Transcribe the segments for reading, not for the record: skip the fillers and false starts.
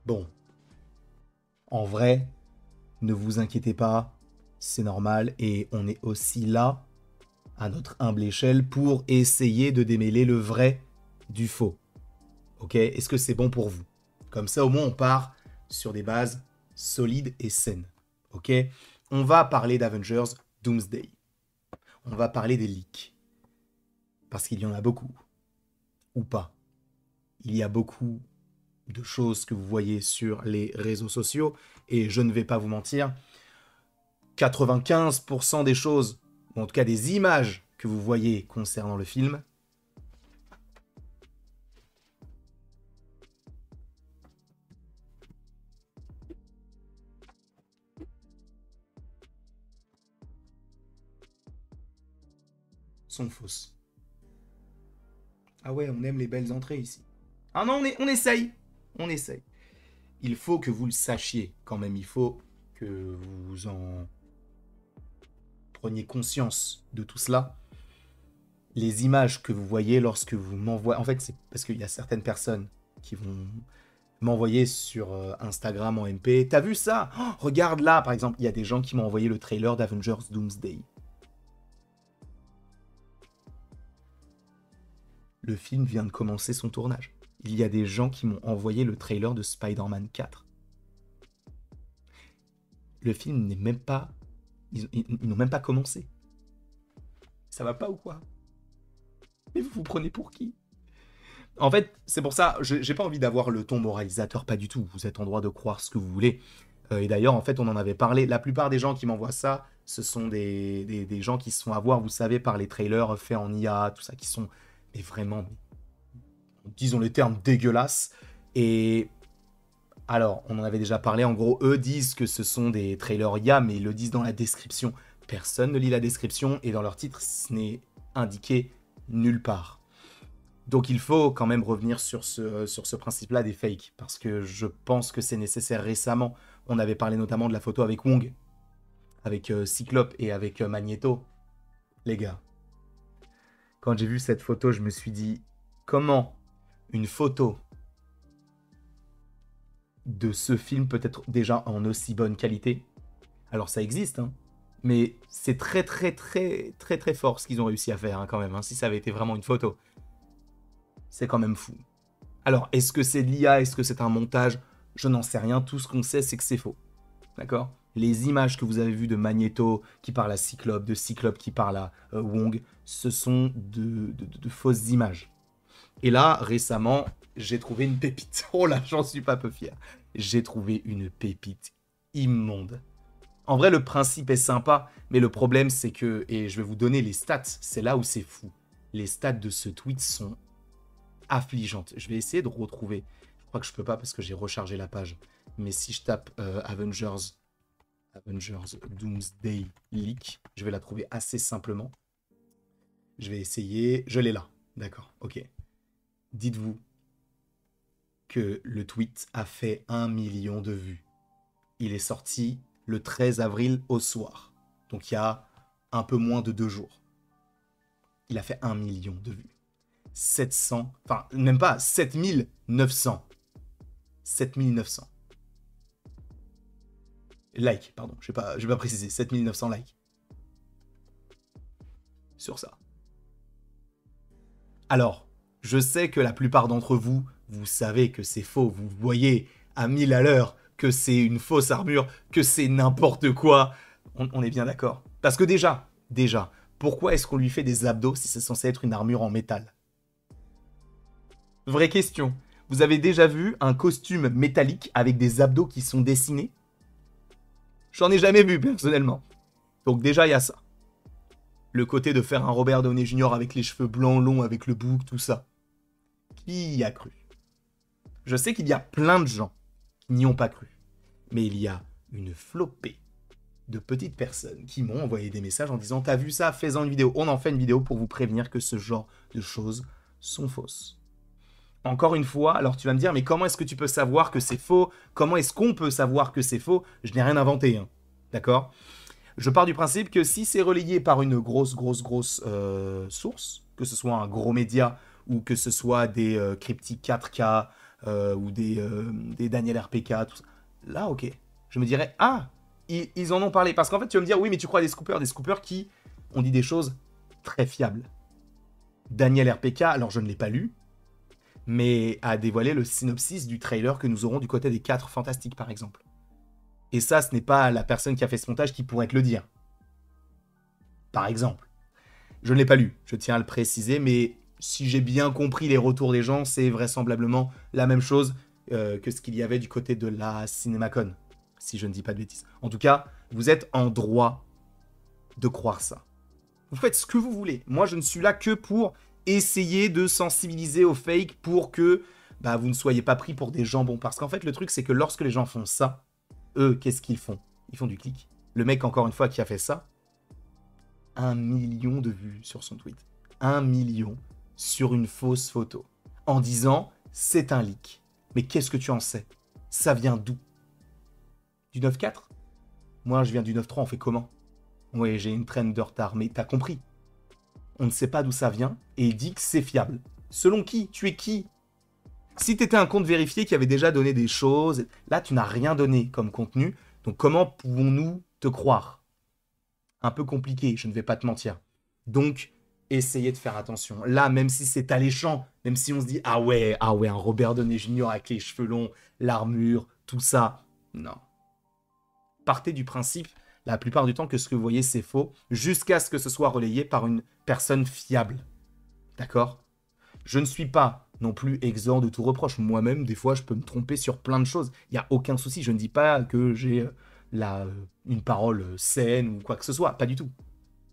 Bon, en vrai, ne vous inquiétez pas, c'est normal et on est aussi là, à notre humble échelle, pour essayer de démêler le vrai du faux. Ok? Est-ce que c'est bon pour vous? Comme ça, au moins, on part sur des bases solides et saines. Ok? On va parler d'Avengers Doomsday. On va parler des leaks. Parce qu'il y en a beaucoup. Ou pas. Il y a beaucoup de choses que vous voyez sur les réseaux sociaux. Et je ne vais pas vous mentir, 95% des choses, ou en tout cas des images que vous voyez concernant le film, sont fausses. Ah ouais, on aime les belles entrées ici. Ah non, on essaye. On essaye. Il faut que vous le sachiez quand même. Il faut que vous en preniez conscience de tout cela. Les images que vous voyez lorsque vous m'envoyez... En fait, c'est parce qu'il y a certaines personnes qui vont m'envoyer sur Instagram en MP. T'as vu ça? Oh, regarde là, par exemple. Il y a des gens qui m'ont envoyé le trailer d'Avengers Doomsday. Le film vient de commencer son tournage. Il y a des gens qui m'ont envoyé le trailer de Spider-Man 4. Le film n'est même pas... Ils n'ont même pas commencé. Ça va pas ou quoi? Mais vous vous prenez pour qui? En fait, c'est pour ça, j'ai pas envie d'avoir le ton moralisateur, pas du tout. Vous êtes en droit de croire ce que vous voulez. Et d'ailleurs, en fait, on en avait parlé. La plupart des gens qui m'envoient ça, ce sont des gens qui se font avoir, vous savez, par les trailers faits en IA, tout ça, qui sont, mais vraiment, disons les termes, dégueulasses. Et alors, on en avait déjà parlé. En gros, eux disent que ce sont des trailers IA, mais ils le disent dans la description. Personne ne lit la description, et dans leur titre, ce n'est indiqué nulle part. Donc il faut quand même revenir sur ce principe-là des fakes, parce que je pense que c'est nécessaire. Récemment, on avait parlé notamment de la photo avec Wong, avec Cyclope et avec Magneto. Les gars, quand j'ai vu cette photo, je me suis dit, comment une photo de ce film peut être déjà en aussi bonne qualité? Alors ça existe, hein, mais c'est très très très très très fort ce qu'ils ont réussi à faire, hein, quand même, hein, si ça avait été vraiment une photo. C'est quand même fou. Alors, est-ce que c'est de l'IA? Est-ce que c'est un montage? Je n'en sais rien. Tout ce qu'on sait, c'est que c'est faux. D'accord? Les images que vous avez vues de Magneto qui parle à Cyclope, de Cyclope qui parle à Wong, ce sont de fausses images. Et là, récemment, j'ai trouvé une pépite. Oh là, j'en suis pas peu fier. J'ai trouvé une pépite immonde. En vrai, le principe est sympa, mais le problème, c'est que, et je vais vous donner les stats, c'est là où c'est fou. Les stats de ce tweet sont affligeante. Je vais essayer de retrouver. Je crois que je peux pas parce que j'ai rechargé la page. Mais si je tape Avengers Doomsday Leak, je vais la trouver assez simplement. Je vais essayer. Je l'ai là. D'accord. Ok. Dites-vous que le tweet a fait 1 million de vues. Il est sorti le 13 avril au soir. Donc il y a un peu moins de 2 jours. Il a fait 1 million de vues. 700, enfin même pas, 7900. 7900. Likes, pardon, je vais pas préciser, 7900 likes. Sur ça. Alors, je sais que la plupart d'entre vous, vous savez que c'est faux, vous voyez à 1000 à l'heure que c'est une fausse armure, que c'est n'importe quoi. On est bien d'accord. Parce que déjà, pourquoi est-ce qu'on lui fait des abdos si c'est censé être une armure en métal? Vraie question. Vous avez déjà vu un costume métallique avec des abdos qui sont dessinés? J'en ai jamais vu, personnellement. Donc déjà, il y a ça. Le côté de faire un Robert Downey Jr. avec les cheveux blancs longs, avec le bouc, tout ça. Qui y a cru? Je sais qu'il y a plein de gens qui n'y ont pas cru. Mais il y a une flopée de petites personnes qui m'ont envoyé des messages en disant « T'as vu ça? Fais-en une vidéo. » On en fait une vidéo pour vous prévenir que ce genre de choses sont fausses. Encore une fois, alors tu vas me dire, mais comment est-ce que tu peux savoir que c'est faux? Comment est-ce qu'on peut savoir que c'est faux? Je n'ai rien inventé, hein. D'accord? Je pars du principe que si c'est relayé par une grosse source, que ce soit un gros média ou que ce soit des cryptiques 4K, ou des Daniel RPK, tout ça. Là, ok. Je me dirais, ah, ils en ont parlé. Parce qu'en fait, tu vas me dire, oui, mais tu crois à des scoopers qui ont dit des choses très fiables. Daniel RPK, alors je ne l'ai pas lu, mais a dévoilé le synopsis du trailer que nous aurons du côté des 4 Fantastiques, par exemple. Et ça, ce n'est pas la personne qui a fait ce montage qui pourrait te le dire. Par exemple. Je ne l'ai pas lu, je tiens à le préciser, mais si j'ai bien compris les retours des gens, c'est vraisemblablement la même chose que ce qu'il y avait du côté de la CinemaCon, si je ne dis pas de bêtises. En tout cas, vous êtes en droit de croire ça. Vous faites ce que vous voulez. Moi, je ne suis là que pour essayer de sensibiliser au fake pour que vous ne soyez pas pris pour des jambons. Parce qu'en fait, le truc, c'est que lorsque les gens font ça, eux, qu'est-ce qu'ils font? Ils font du clic. Le mec, encore une fois, qui a fait ça, 1 million de vues sur son tweet. 1 million sur une fausse photo. En disant, c'est un leak. Mais qu'est-ce que tu en sais? Ça vient d'où? Du 9.4? Moi, je viens du 9.3, on fait comment? Oui, j'ai une traîne de retard, mais t'as compris. On ne sait pas d'où ça vient, et il dit que c'est fiable. Selon qui? Tu es qui? Si t'étais un compte vérifié qui avait déjà donné des choses, là, tu n'as rien donné comme contenu, donc comment pouvons-nous te croire? Un peu compliqué, je ne vais pas te mentir. Donc, essayez de faire attention. Là, même si c'est alléchant, même si on se dit « Ah ouais, un Robert Downey Jr. avec les cheveux longs, l'armure, tout ça. » Non. Partez du principe, la plupart du temps, que ce que vous voyez, c'est faux, jusqu'à ce que ce soit relayé par une personne fiable. D'accord? Je ne suis pas non plus exempt de tout reproche. Moi-même, des fois, je peux me tromper sur plein de choses. Il n'y a aucun souci. Je ne dis pas que j'ai une parole saine ou quoi que ce soit. Pas du tout.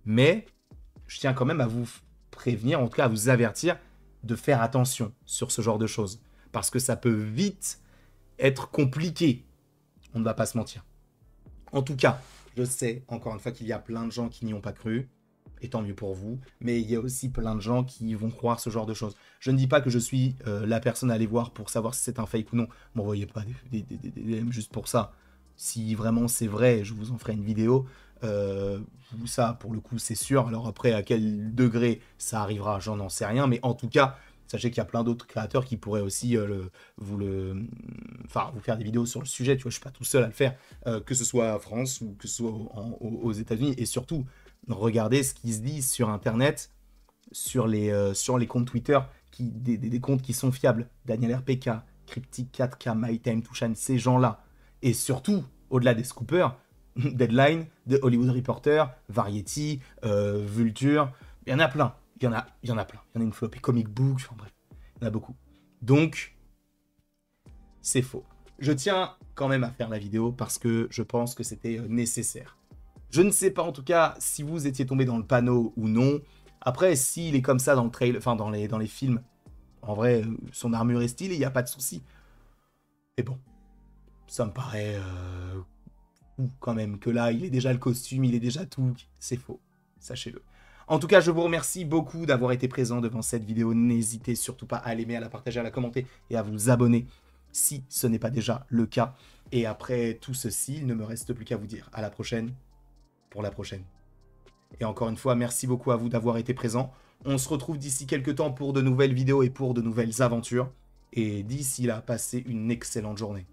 Mais je tiens quand même à vous prévenir, en tout cas à vous avertir, de faire attention sur ce genre de choses. Parce que ça peut vite être compliqué. On ne va pas se mentir. En tout cas, je sais, encore une fois, qu'il y a plein de gens qui n'y ont pas cru. Et tant mieux pour vous, mais il y a aussi plein de gens qui vont croire ce genre de choses. Je ne dis pas que je suis la personne à aller voir pour savoir si c'est un fake ou non. M'envoyez pas des DM juste pour ça. Si vraiment c'est vrai, je vous en ferai une vidéo. Ça, pour le coup, c'est sûr. Alors après, à quel degré ça arrivera, j'en n'en sais rien. Mais en tout cas, sachez qu'il y a plein d'autres créateurs qui pourraient aussi vous faire des vidéos sur le sujet. Tu vois, je suis pas tout seul à le faire, que ce soit en France ou que ce soit aux États-Unis. Et surtout, regardez ce qui se dit sur Internet, sur les comptes Twitter, des comptes qui sont fiables. Daniel RPK, Cryptic 4K, MyTime, Touchan, ces gens-là. Et surtout, au-delà des scoopers, Deadline, The Hollywood Reporter, Variety, Vulture, il y en a plein. Il y en a plein. Il y en a une flopée. Comic Book, enfin bref, il y en a beaucoup. Donc, c'est faux. Je tiens quand même à faire la vidéo parce que je pense que c'était nécessaire. Je ne sais pas en tout cas si vous étiez tombé dans le panneau ou non. Après, s'il est comme ça dans le trailer, enfin dans les films, en vrai, son armure est stylée, il n'y a pas de souci. Mais bon, ça me paraît fou quand même que là, il est déjà le costume, il est déjà tout. C'est faux, sachez-le. En tout cas, je vous remercie beaucoup d'avoir été présent devant cette vidéo. N'hésitez surtout pas à l'aimer, à la partager, à la commenter et à vous abonner si ce n'est pas déjà le cas. Et après tout ceci, il ne me reste plus qu'à vous dire à la prochaine pour la prochaine. Et encore une fois, merci beaucoup à vous d'avoir été présent. On se retrouve d'ici quelques temps pour de nouvelles vidéos et pour de nouvelles aventures. Et d'ici là, passez une excellente journée.